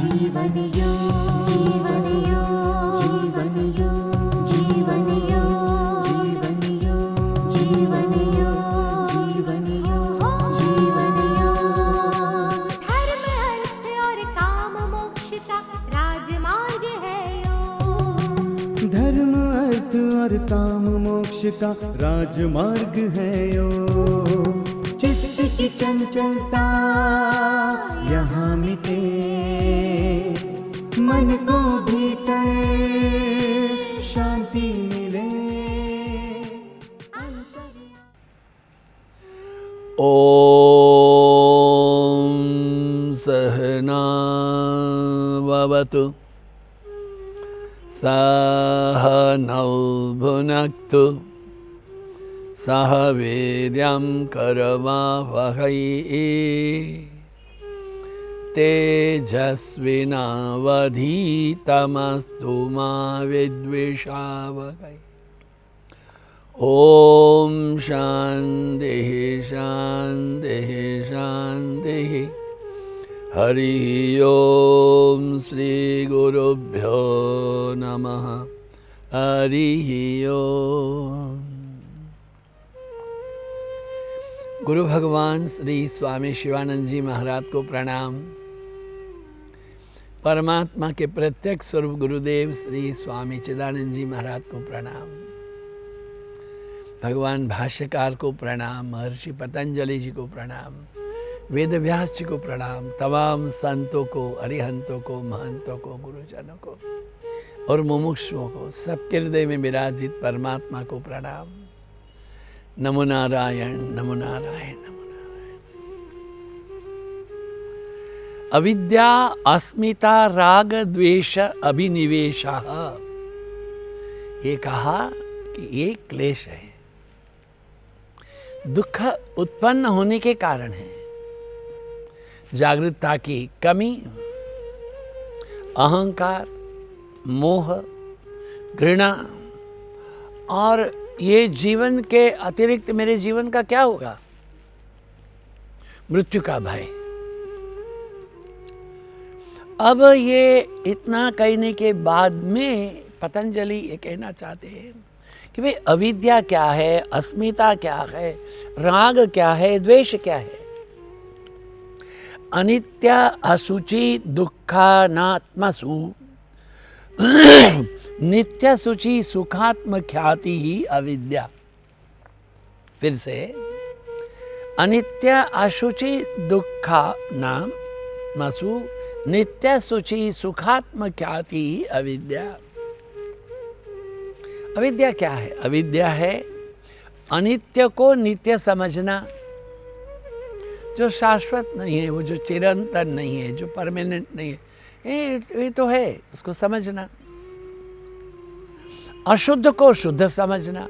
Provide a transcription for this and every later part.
जीवन योग, जीवन योग, जीवन योग, जीवन योग, जीवन योग, जीवन योग, जीवन योग, जीवन योग। धर्म अर्थ और काम मोक्ष का राजमार्ग है योग। धर्म अर्थ और काम मोक्ष का राजमार्ग है योग। चित्त की चंचलता यहाँ मिटे, मन को भीतर शांति मिले। ॐ सहना भवतु सहनौ भुनक्तु सह वीर्यं करवावहै तेजस्विनावधीतमस्तु मा विद्विषावहै। ॐ शान्तिः शान्तिः शान्तिः। हरिः ॐ श्रीगुरुभ्यो नमः। हरिः ॐ। गुरु भगवान श्री स्वामी शिवानंद जी महाराज को प्रणाम। परमात्मा के प्रत्यक्ष स्वरूप गुरुदेव श्री स्वामी चिदानंद जी महाराज को प्रणाम। भगवान भाष्यकार को प्रणाम, महर्षि पतंजलि जी को प्रणाम, वेद व्यास जी को प्रणाम, तमाम संतों को, अरिहंतों को, महंतों को, गुरुजनों को और मुमुक्षुओं को, सबके हृदय में विराजित परमात्मा को प्रणाम। नमो नारायण, नमो नारायण, नमो नारायण। अविद्या अस्मिता राग द्वेष अभिनिवेशः, ये कहा कि ये क्लेश है, दुख उत्पन्न होने के कारण है। जागरूकता की कमी, अहंकार, मोह, घृणा और ये जीवन के अतिरिक्त मेरे जीवन का क्या होगा, मृत्यु का भय। अब ये इतना कहने के बाद में पतंजलि ये कहना चाहते हैं कि भाई अविद्या क्या है, अस्मिता क्या है, राग क्या है, द्वेष क्या है। अनित्य असुचि दुःखानात्मसु नित्य सुचि सुखात्म ख्याति ही अविद्या। फिर से, अनित्य अशुचि दुःखानात्मसु नित्य सुचि सुखात्म ख्याति ही अविद्या। अविद्या क्या है? अविद्या है अनित्य को नित्य समझना, जो शाश्वत नहीं है, वो जो चिरंतन नहीं है, जो परमानेंट नहीं है, ये तो है, उसको समझना। अशुद्ध को शुद्ध समझना,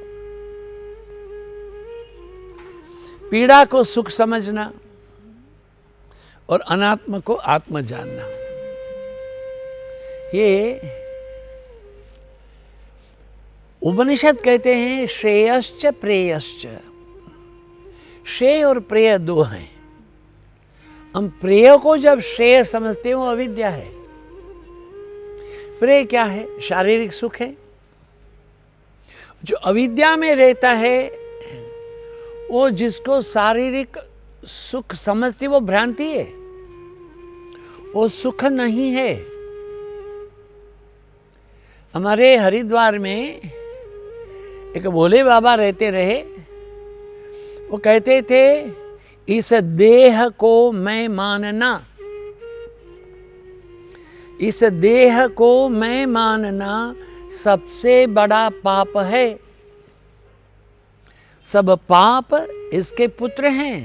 पीड़ा को सुख समझना और अनात्म को आत्म जानना। ये उपनिषद कहते हैं श्रेयश्च प्रेयश्च। श्रेय और प्रेय दो हैं। हम प्रेय को जब श्रेय समझते हैं वो अविद्या है। प्रेय क्या है? शारीरिक सुख है। जो अविद्या में रहता है वो जिसको शारीरिक सुख समझती वो भ्रांति है, वो सुख नहीं है। हमारे हरिद्वार में एक भोले बाबा रहते रहे, वो कहते थे इस देह को मैं मानना, इस देह को मैं मानना सबसे बड़ा पाप है। सब पाप इसके पुत्र हैं,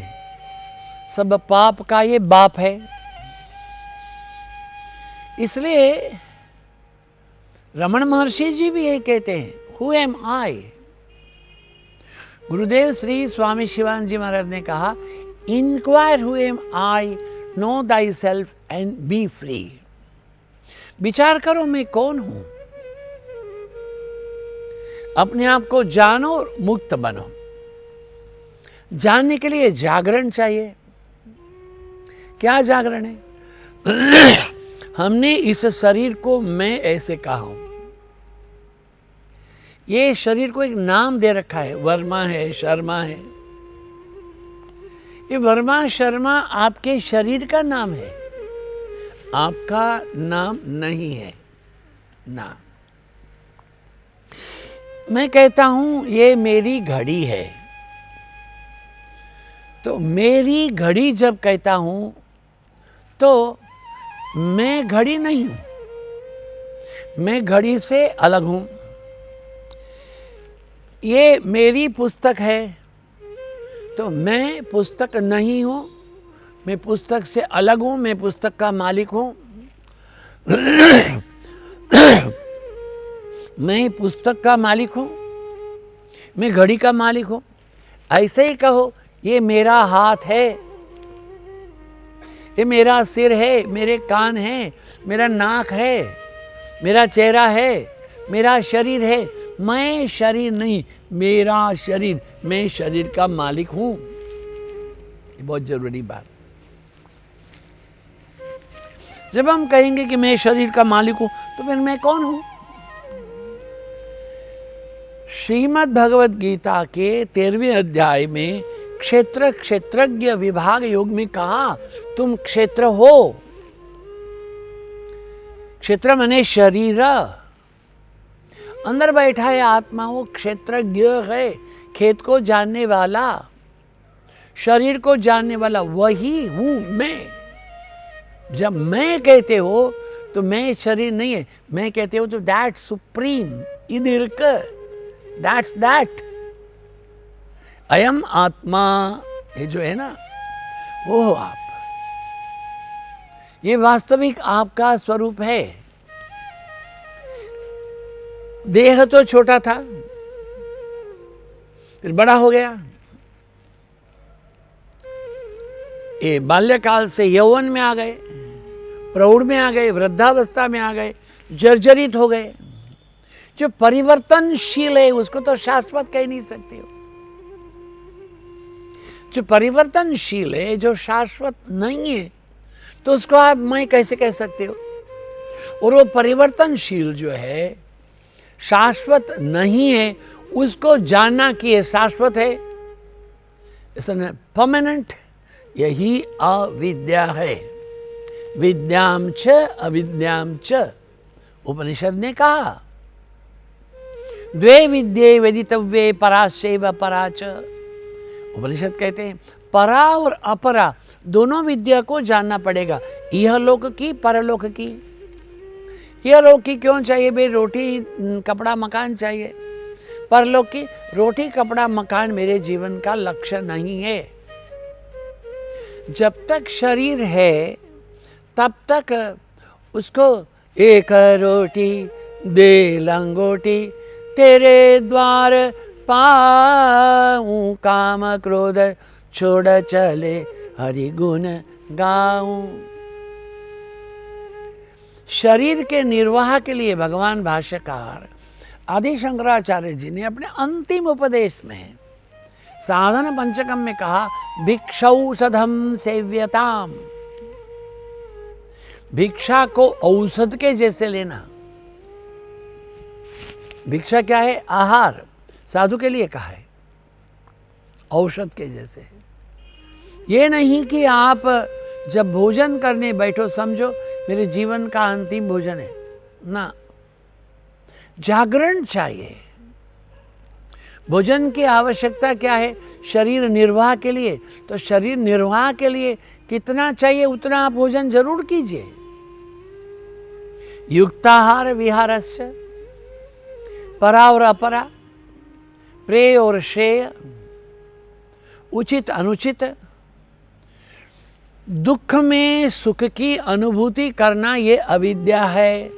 सब पाप का ये बाप है। इसलिए रमण महर्षि जी भी यही कहते हैं, हु एम आई। गुरुदेव श्री स्वामी शिवानंद जी महाराज ने कहा, inquire who am I, know thy self and be free. विचार करो मैं कौन हूं, अपने आप को जानो और मुक्त बनो। जानने के लिए जागरण चाहिए। क्या जागरण है? हमने इस शरीर को मैं ऐसे कहा हूं। ये शरीर को एक नाम दे रखा है, वर्मा है, शर्मा है। ये वर्मा शर्मा आपके शरीर का नाम है, आपका नाम नहीं है ना। मैं कहता हूं ये मेरी घड़ी है, तो मेरी घड़ी जब कहता हूं तो मैं घड़ी नहीं हूं, मैं घड़ी से अलग हूं। ये मेरी पुस्तक है, तो मैं पुस्तक नहीं हूं, मैं पुस्तक से अलग हूं, मैं पुस्तक का मालिक हूं। मैं पुस्तक का मालिक हूं, मैं घड़ी का मालिक हूं। ऐसे ही कहो, ये मेरा हाथ है, ये मेरा सिर है, मेरे कान है, मेरा नाक है, मेरा चेहरा है, मेरा शरीर है। मैं शरीर नहीं, मेरा शरीर, मैं शरीर का मालिक हूं। ये बहुत जरूरी बात। जब हम कहेंगे कि मैं शरीर का मालिक हूं, तो फिर मैं कौन हूं? श्रीमद् भगवद गीता के 13वें अध्याय में क्षेत्र क्षेत्रज्ञ विभाग योग में कहा, तुम क्षेत्र हो। क्षेत्र माने शरीर, अंदर बैठा है आत्मा, वो क्षेत्रज्ञ है, खेत को जानने वाला, शरीर को जानने वाला, वही हूं मैं। जब मैं कहते हो तो मैं शरीर नहीं है, मैं कहते हो तो दैट सुप्रीम इदिर्क, दैट्स दैट, अयम आत्मा, ये जो है ना, वो हो आप। ये वास्तविक आपका स्वरूप है। देह तो छोटा था, फिर बड़ा हो गया। ये बाल्यकाल से यौवन में आ गए, प्रौढ़ में आ गए, वृद्धावस्था में आ गए, जर्जरित हो गए। जो परिवर्तनशील है उसको तो शाश्वत कह नहीं सकते हो। जो परिवर्तनशील है, जो शाश्वत नहीं है, तो उसको आप मैं कैसे कह सकते हो? और वो परिवर्तनशील जो है, शाश्वत नहीं है, उसको जानना कि ये शाश्वत है, इसने परमानेंट, यही अविद्या है। विद्याम च अविद्याम च, उपनिषद ने कहा, द्वे विद्ये वेदितव्ये पराश्चैव पराच। उपनिषद कहते हैं परा और अपरा दोनों विद्या को जानना पड़ेगा, यह लोक की, परलोक की। यह लोक की क्यों चाहिए भाई? रोटी कपड़ा मकान चाहिए। परलोक की, रोटी कपड़ा मकान मेरे जीवन का लक्ष्य नहीं है। जब तक शरीर है तब तक उसको एक रोटी दे लंगोटी, तेरे द्वार पाऊं काम क्रोध छोड़ चले हरि गुण गाऊं। शरीर के निर्वाह के लिए भगवान भाष्यकार आदि शंकराचार्य जी ने अपने अंतिम उपदेश में साधन पंचकम में कहा, भिक्षौषधम सेव्यताम। भिक्षा को औषध के जैसे लेना। भिक्षा क्या है? आहार। साधु के लिए कहा है, औषध के जैसे। ये नहीं कि आप जब भोजन करने बैठो समझो मेरे जीवन का अंतिम भोजन है ना। जागरण चाहिए। भोजन की आवश्यकता क्या है? शरीर निर्वाह के लिए। तो शरीर निर्वाह के लिए कितना चाहिए उतना आप भोजन जरूर कीजिए। युक्ताहार विहारस्य, परा और अपरा, प्रेय और श्रेय, उचित अनुचित, दुख में सुख की अनुभूति करना, ये अविद्या है।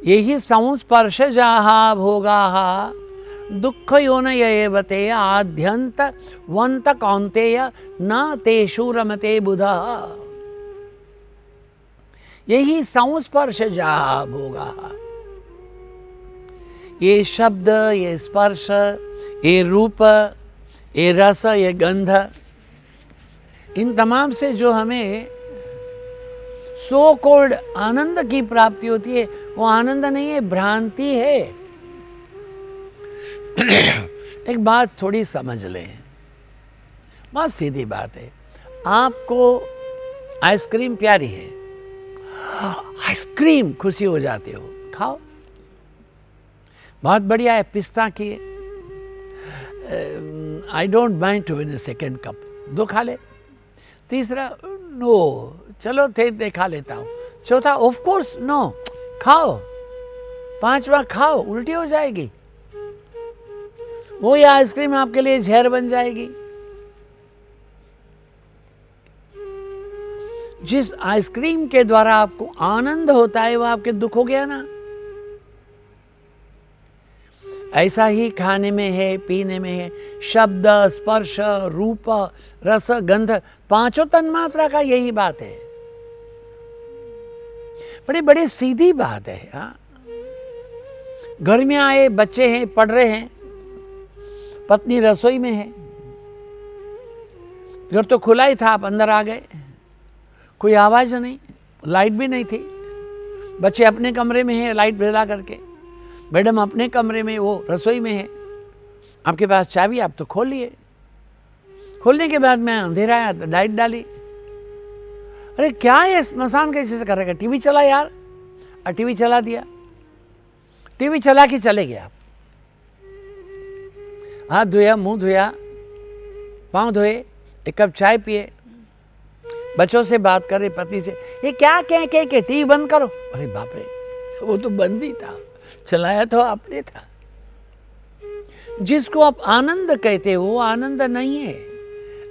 यही संस्पर्शजाहा भोगाहा दुख योनयेवते आद्यंत वंत कौन्तेय न तेषु रमते बुधः। यही संस्पर्शजाहा भोगाहा। ये शब्द, ये स्पर्श, ये रूप, ये रस, ये गंध, इन तमाम से जो हमें सो कॉल्ड आनंद की प्राप्ति होती है, वो आनंद नहीं है, भ्रांति है। एक बात थोड़ी समझ लें, बहुत सीधी बात है। आपको आइसक्रीम प्यारी है, आइसक्रीम खुशी हो जाते हो, खाओ, बहुत बढ़िया है, पिस्ता की। I don't mind to win a second cup, 2 खा ले। तीसरा नो, चलो थे खा लेता हूँ। चौथा ऑफ कोर्स नो, खाओ। 5वां खाओ, उल्टी हो जाएगी, वो ये आइसक्रीम आपके लिए जहर बन जाएगी। जिस आइसक्रीम के द्वारा आपको आनंद होता है वो आपके दुख हो गया ना। ऐसा ही खाने में है, पीने में है, शब्द, स्पर्श, रूप, रस, गंध, 5 तन्मात्रा का यही बात है। बड़ी बड़ी सीधी बात है। हाँ, घर में आए, बच्चे हैं, पढ़ रहे हैं, पत्नी रसोई में है, घर तो खुला ही था, आप अंदर आ गए, कोई आवाज नहीं, लाइट भी नहीं थी, बच्चे अपने कमरे में है लाइट जला करके, मैडम अपने कमरे में, वो रसोई में है, आपके पास चाबी, आप तो खोल लिए। खोलने के बाद मैं अंधेरा आया तो लाइट डाली, अरे क्या है स्मशान कैसे से कर रहे, टीवी चला यार, और टीवी चला दिया, टीवी चला के चले गए आप, हाथ धोया, मुंह धोया, पाँव धोए, 1 कप चाय पिए, बच्चों से बात करे, पति से, ये क्या कह के टीवी बंद करो, अरे बाप रे, वो तो बंद ही था, चलाया तो आपने था। जिसको आप आनंद कहते हो वो आनंद नहीं है,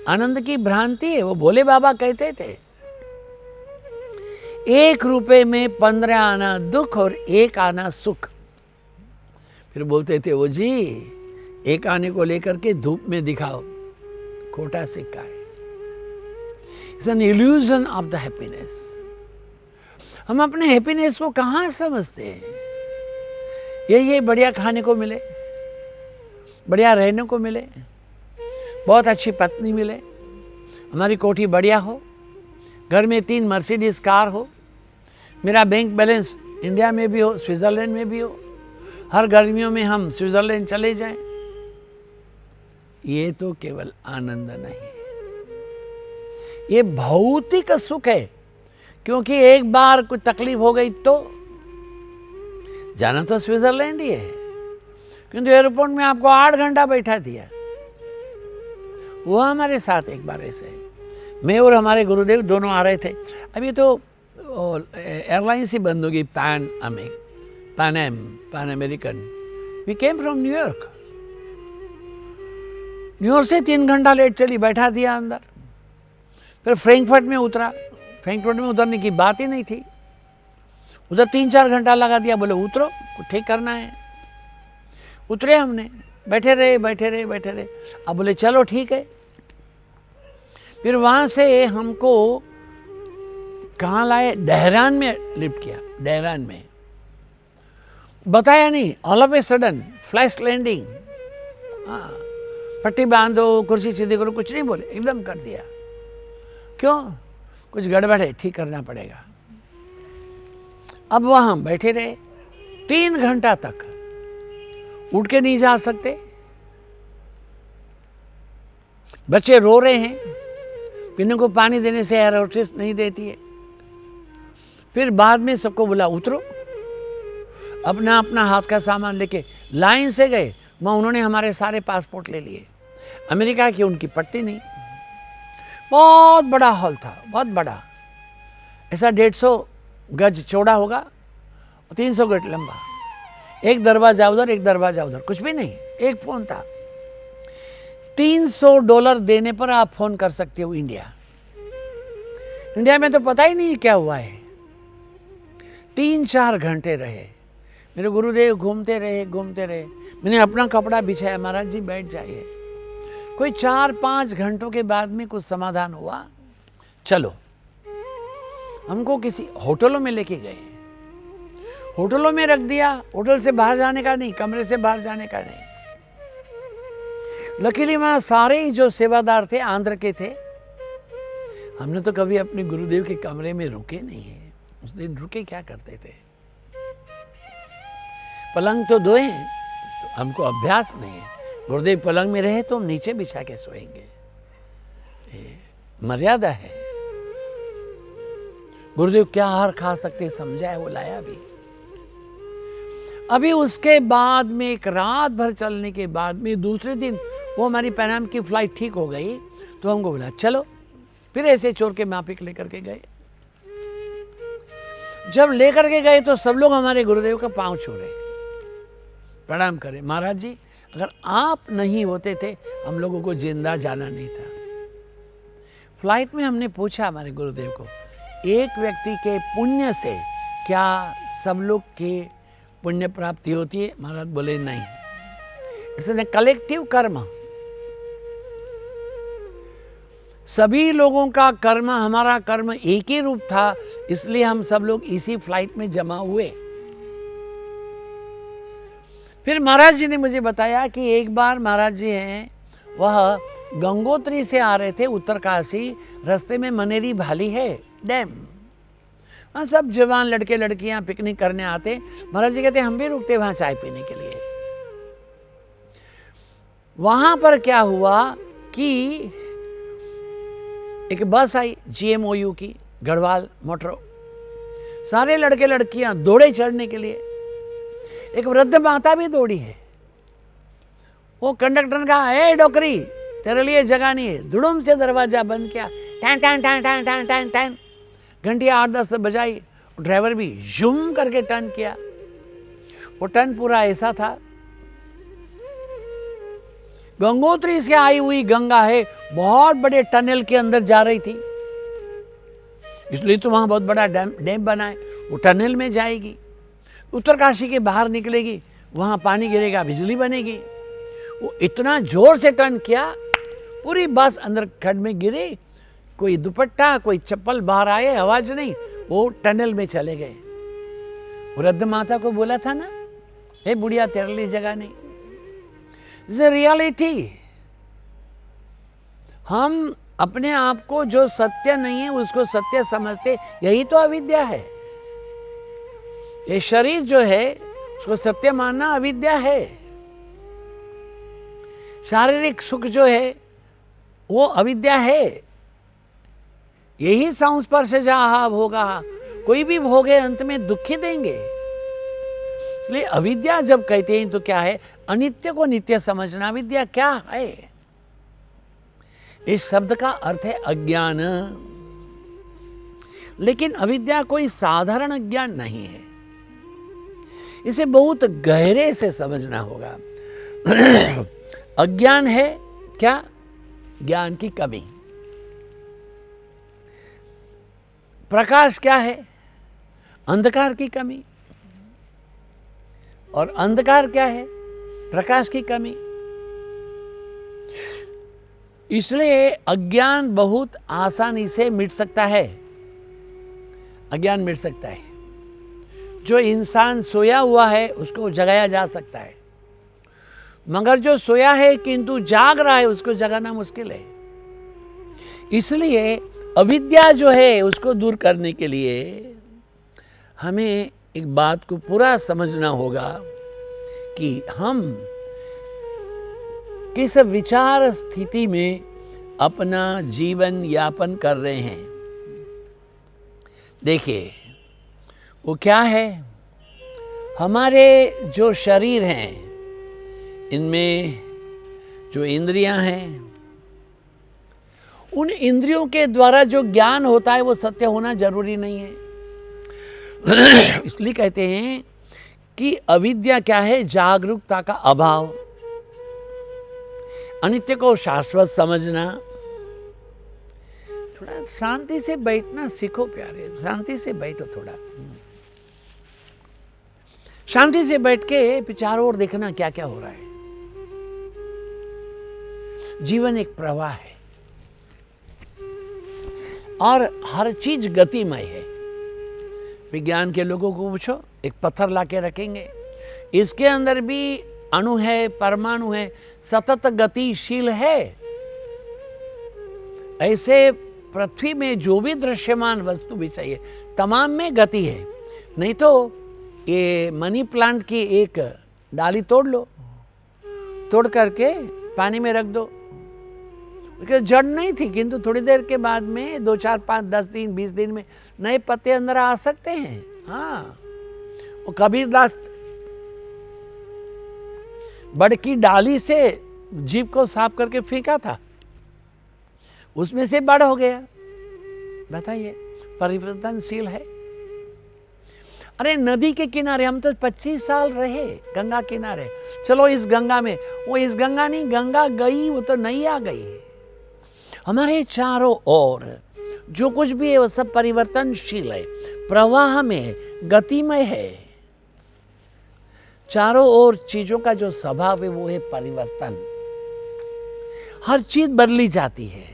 आनंद की भ्रांति है। वो भोले बाबा कहते थे 1 रुपए में 15 आना दुख और 1 आना सुख। फिर बोलते थे वो जी 1 आने को लेकर के धूप में दिखाओ, खोटा सिक्का है। It's an illusion of the happiness. हम अपने हैप्पीनेस को कहाँ समझते हैं? ये बढ़िया खाने को मिले, बढ़िया रहने को मिले, बहुत अच्छी पत्नी मिले, हमारी कोठी बढ़िया हो, घर में 3 मर्सिडीज कार हो, मेरा बैंक बैलेंस इंडिया में भी हो, स्विट्ज़रलैंड में भी हो, हर गर्मियों में हम स्विट्ज़रलैंड चले जाएं। ये तो केवल आनंद नहीं, ये भौतिक सुख है। क्योंकि एक बार कोई तकलीफ हो गई तो जाना तो स्विट्ज़रलैंड ही है, किंतु एयरपोर्ट में आपको 8 घंटा बैठा दिया। वो हमारे साथ एक बार ऐसे, मैं और हमारे गुरुदेव दोनों आ रहे थे। अभी तो एयरलाइंस ही बंद होगी, pan American. We came from New York, New York से 3 घंटा लेट चली, बैठा दिया अंदर। फिर फ्रैंकफर्ट में उतरा, फ्रैंकफर्ट में उतरने की बात ही नहीं थी, उधर 3-4 घंटा लगा दिया, बोले उतरो, कुछ ठीक करना है। उतरे हमने, बैठे रहे। अब बोले चलो ठीक है। फिर वहाँ से हमको कहाँ लाए, डेहरान में लिफ्ट किया, डेहरान में। बताया नहीं, all of a sudden flash landing. हाँ, पट्टी बांधो, कुर्सी सीधी करो, कुछ नहीं बोले, एकदम कर दिया। क्यों? कुछ गड़बड़ है, ठीक करना पड़ेगा। अब वहाँ बैठे रहे 3 घंटा तक, उठ के नहीं जा सकते, बच्चे रो रहे हैं, पीने को पानी देने से एयर होस्टेस नहीं देती है। फिर बाद में सबको बोला उतरो, अपना अपना हाथ का सामान लेके लाइन से गए। वहाँ उन्होंने हमारे सारे पासपोर्ट ले लिए। अमेरिका की उनकी पट्टी नहीं, बहुत बड़ा हॉल था, बहुत बड़ा, ऐसा 150 गज चौड़ा होगा, 300 गज लंबा। एक दरवाजा उधर, एक दरवाजा उधर, कुछ भी नहीं, एक फ़ोन था। $300 देने पर आप फ़ोन कर सकते हो इंडिया। इंडिया में तो पता ही नहीं क्या हुआ है। 3-4 घंटे रहे, मेरे गुरुदेव घूमते रहे। मैंने अपना कपड़ा बिछाया, महाराज जी बैठ जाइए। कोई 4-5 घंटों के बाद में कुछ समाधान हुआ। चलो, हमको किसी होटलों में लेके गए, होटलों में रख दिया। होटल से बाहर जाने का नहीं, कमरे से बाहर जाने का नहीं। लकीली वहाँ सारे ही जो सेवादार थे आंध्र के थे, हमने तो कभी अपने गुरुदेव के कमरे में रुके नहीं है। उस दिन रुके क्या करते थे? पलंग तो दो हैं, तो हमको अभ्यास नहीं है। गुरुदेव पलंग में रहे तो हम नीचे बिछा के सोएंगे, मर्यादा है। गुरुदेव क्या आहार खा सकते समझा है, वो लाया भी। अभी उसके बाद में एक रात भर चलने के बाद में दूसरे दिन वो हमारी पैनाम की फ्लाइट ठीक हो गई, तो हमको बोला चलो, फिर ऐसे चोर के माफिक लेकर के गए। जब लेकर के गए तो सब लोग हमारे गुरुदेव का पांव छू रहे, प्रणाम करे। महाराज जी, अगर आप नहीं होते थे हम लोगों को जिंदा जाना नहीं था। फ्लाइट में हमने पूछा हमारे गुरुदेव को, एक व्यक्ति के पुण्य से क्या सब लोग के पुण्य प्राप्ति होती है? महाराज बोले नहीं, इट्स ए कलेक्टिव कर्म। सभी लोगों का कर्म, हमारा कर्म एक ही रूप था, इसलिए हम सब लोग इसी फ्लाइट में जमा हुए। फिर महाराज जी ने मुझे बताया कि एक बार महाराज जी हैं, वह गंगोत्री से आ रहे थे उत्तरकाशी, रास्ते में मनेरी भाली है डैम, वहाँ सब जवान लड़के लड़कियां पिकनिक करने आते। महाराज जी कहते हम भी रुकते वहाँ चाय पीने के लिए। वहाँ पर क्या हुआ कि एक बस आई GMOU की, गढ़वाल मोटरो, सारे लड़के लड़कियां दौड़े चढ़ने के लिए। एक वृद्ध माता भी दौड़ी है। वो कंडक्टर ने कहा, ए डोकरी, तेरे लिए जगह नहीं है। धुड़ुम से दरवाजा बंद किया, tan tan tan tan tan tan tan, घंटियां 8-10 बजाई। ड्राइवर भी जूम करके टर्न किया। वो टर्न पूरा ऐसा था, गंगोत्री से आई हुई गंगा है, बहुत बड़े टनल के अंदर जा रही थी, इसलिए तो वहां बहुत बड़ा डैम बना है। वो टनल में जाएगी, उत्तरकाशी के बाहर निकलेगी, वहां पानी गिरेगा, बिजली बनेगी। वो इतना जोर से टर्न किया, पूरी बस अंदर खड्ड में गिरी। कोई दुपट्टा, कोई चप्पल बाहर आए, आवाज नहीं, वो टनल में चले गए। वृद्ध माता को बोला था ना, हे बुढ़िया तेरे लिए जगह नहीं। It's a reality. हम अपने आप को जो सत्य नहीं है उसको सत्य समझते, यही तो अविद्या है। ये शरीर जो है उसको सत्य मानना अविद्या है। शारीरिक सुख जो है वो अविद्या है। यही संस्पर्श जहाँ भोगा, कोई भी भोगे अंत में दुखी देंगे। इसलिए अविद्या जब कहते हैं तो क्या है? अनित्य को नित्य समझना। अविद्या क्या है? इस शब्द का अर्थ है अज्ञान। लेकिन अविद्या कोई साधारण अज्ञान नहीं है, इसे बहुत गहरे से समझना होगा। अज्ञान है क्या? ज्ञान की कमी। प्रकाश क्या है? अंधकार की कमी। और अंधकार क्या है? प्रकाश की कमी। इसलिए अज्ञान बहुत आसानी से मिट सकता है। अज्ञान मिट सकता है। जो इंसान सोया हुआ है उसको जगाया जा सकता है, मगर जो सोया है किंतु जाग रहा है उसको जगाना मुश्किल है। इसलिए अविद्या जो है उसको दूर करने के लिए हमें एक बात को पूरा समझना होगा कि हम किस विचार स्थिति में अपना जीवन यापन कर रहे हैं। देखिए वो क्या है, हमारे जो शरीर हैं इनमें जो इंद्रियां हैं, उन इंद्रियों के द्वारा जो ज्ञान होता है वो सत्य होना जरूरी नहीं है। इसलिए कहते हैं कि अविद्या क्या है? जागरूकता का अभाव, अनित्य को शाश्वत समझना। थोड़ा शांति से बैठना सीखो प्यारे, शांति से बैठो। थोड़ा शांति से बैठ के चारों ओर देखना क्या क्या हो रहा है। जीवन एक प्रवाह है और हर चीज गतिमय है। विज्ञान के लोगों को पूछो, एक पत्थर लाके रखेंगे, इसके अंदर भी अणु है, परमाणु है, सतत गतिशील है। ऐसे पृथ्वी में जो भी दृश्यमान वस्तु भी चाहिए तमाम में गति है। नहीं तो ये मनी प्लांट की एक डाली तोड़ लो, तोड़ करके पानी में रख दो, उसके जड़ नहीं थी किंतु थोड़ी देर के बाद में 2, 4, 5, 10 दिन 20 दिन में नए पत्ते अंदर आ सकते हैं। हाँ, वो कबीरदास बड़ की डाली से जीभ को साफ करके फेंका था, उसमें से बड़ हो गया। बताइए, परिवर्तनशील है। अरे नदी के किनारे हम तो 25 साल रहे, गंगा किनारे। चलो इस गंगा में, वो इस गंगा नहीं, गंगा गई वो तो नहीं आ गई। हमारे चारों ओर जो कुछ भी है वो सब परिवर्तनशील है, प्रवाह में, गतिमय है। चारों ओर चीजों का जो स्वभाव है वो है परिवर्तन। हर चीज बदली जाती है।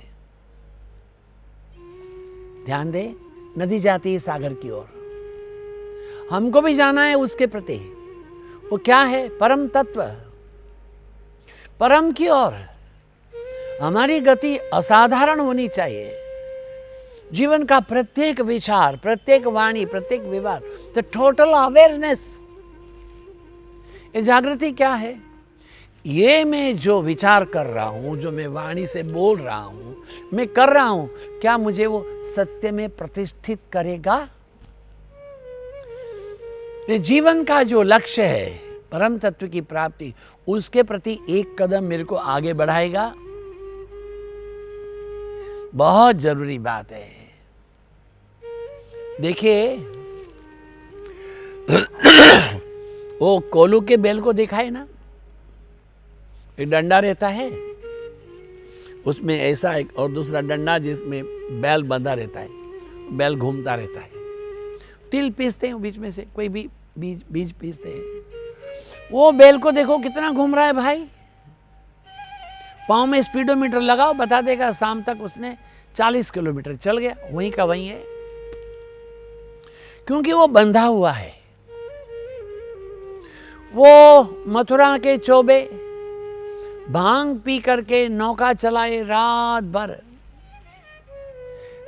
ध्यान दे, नदी जाती है सागर की ओर, हमको भी जाना है उसके प्रति। वो क्या है? परम तत्व, परम की ओर। हमारी गति असाधारण होनी चाहिए। जीवन का प्रत्येक विचार, प्रत्येक वाणी, प्रत्येक व्यवहार, द टोटल अवेयरनेस। ये जागृति क्या है? ये मैं जो विचार कर रहा हूं, जो मैं वाणी से बोल रहा हूं, मैं कर रहा हूं, क्या मुझे वो सत्य में प्रतिष्ठित करेगा? ये जीवन का जो लक्ष्य है, परम तत्व की प्राप्ति, उसके प्रति एक कदम मेरे को आगे बढ़ाएगा। बहुत जरूरी बात है। देखिए, वो कोलू के बैल को देखा है ना, एक डंडा रहता है, उसमें ऐसा एक और दूसरा डंडा जिसमें बैल बंधा रहता है, बैल घूमता रहता है। तिल पीसते हैं बीच में से, कोई भी बीज पीसते हैं। वो बैल को देखो कितना घूम रहा है भाई। पाँव में स्पीडोमीटर लगाओ, बता देगा शाम तक उसने 40 किलोमीटर चल गया, वहीं का वहीं है, क्योंकि वो बंधा हुआ है। वो मथुरा के चौबे भांग पी करके नौका चलाए रात भर।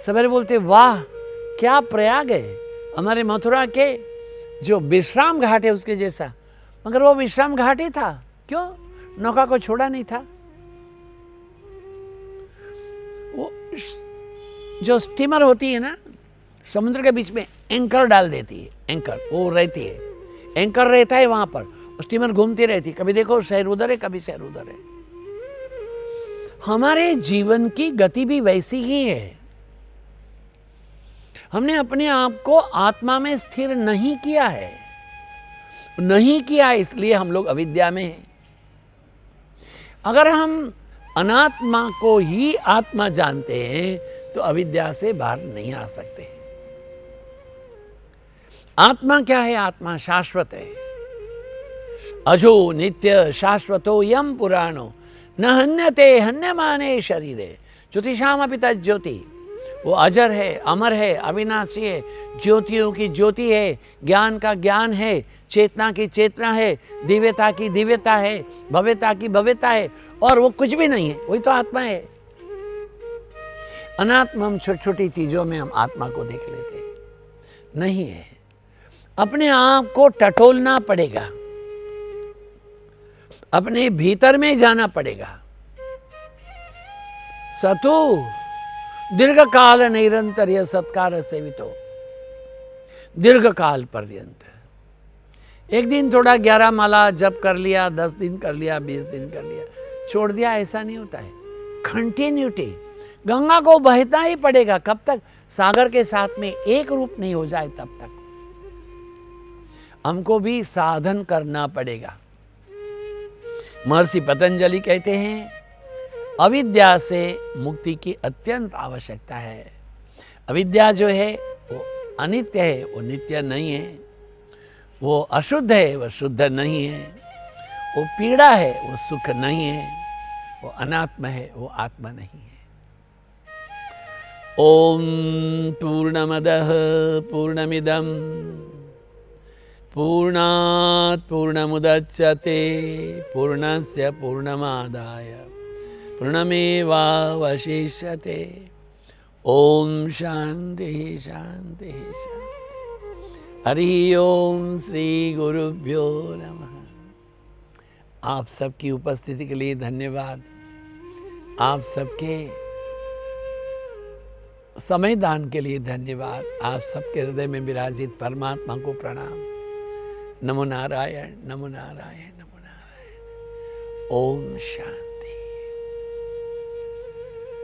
सवेरे बोलते वाह क्या प्रयाग है, हमारे मथुरा के जो विश्राम घाट है उसके जैसा। मगर वो विश्राम घाट ही था, क्यों? नौका को छोड़ा नहीं था। वो जो स्टीमर होती है ना, समुद्र के बीच में एंकर डाल देती है, एंकर वो रहती है, एंकर रहता है वहां पर, स्टीमर घूमती रहती है। कभी देखो शहर उधर है, कभी शहर उधर है। हमारे जीवन की गति भी वैसी ही है। हमने अपने आप को आत्मा में स्थिर नहीं किया है, नहीं किया, इसलिए हम लोग अविद्या में हैं। अगर हम अनात्मा को ही आत्मा जानते हैं तो अविद्या से बाहर नहीं आ सकते। आत्मा क्या है? आत्मा शाश्वत है। अजो नित्य शाश्वतो यम पुराणो न हन्यते हन्यमाने शरीरे ज्योतिषाम अपि तज्ज्योति। वो अजर है, अमर है, अविनाशी है, ज्योतियों की ज्योति है, ज्ञान का ज्ञान है, चेतना की चेतना है, दिव्यता की दिव्यता है, भव्यता की भव्यता है, और वो कुछ भी नहीं है, वही तो आत्मा है। अनात्मा, हम छोटी छोटी चीजों में हम आत्मा को देख लेते हैं, नहीं है। अपने आप को टटोलना पड़ेगा, अपने भीतर में जाना पड़ेगा। सतु दीर्घ काल निरंतर सत्कार सेवितो, दीर्घ काल पर्यंत। एक दिन थोड़ा 11 माला जप कर लिया, 10 दिन कर लिया, 20 दिन कर लिया, छोड़ दिया, ऐसा नहीं होता है। कंटिन्यूटी, गंगा को बहना ही पड़ेगा। कब तक? सागर के साथ में एक रूप नहीं हो जाए तब तक हमको भी साधन करना पड़ेगा। महर्षि पतंजलि कहते हैं अविद्या से मुक्ति की अत्यंत आवश्यकता है। अविद्या जो है वो अनित्य है, वो नित्य नहीं है। वो अशुद्ध है, वो शुद्ध नहीं है। वो पीड़ा है, वो सुख नहीं है। वो अनात्मा है, वो आत्मा नहीं है। ओम पूर्णमदः पूर्णमिदं पूर्णात् पूर्णमुदच्यते पूर्णस्य पूर्णमादाय पूर्णमेवावशिष्यते। ओम शांति शांति शांति। हरि ओम श्री गुरुभ्यो नमः। आप सबकी उपस्थिति के लिए धन्यवाद। आप सबके समय दान के लिए धन्यवाद। आप सबके हृदय में विराजित परमात्मा को प्रणाम। नमो नारायण, नमो नारायण, नमो नारायण। ओम शांति।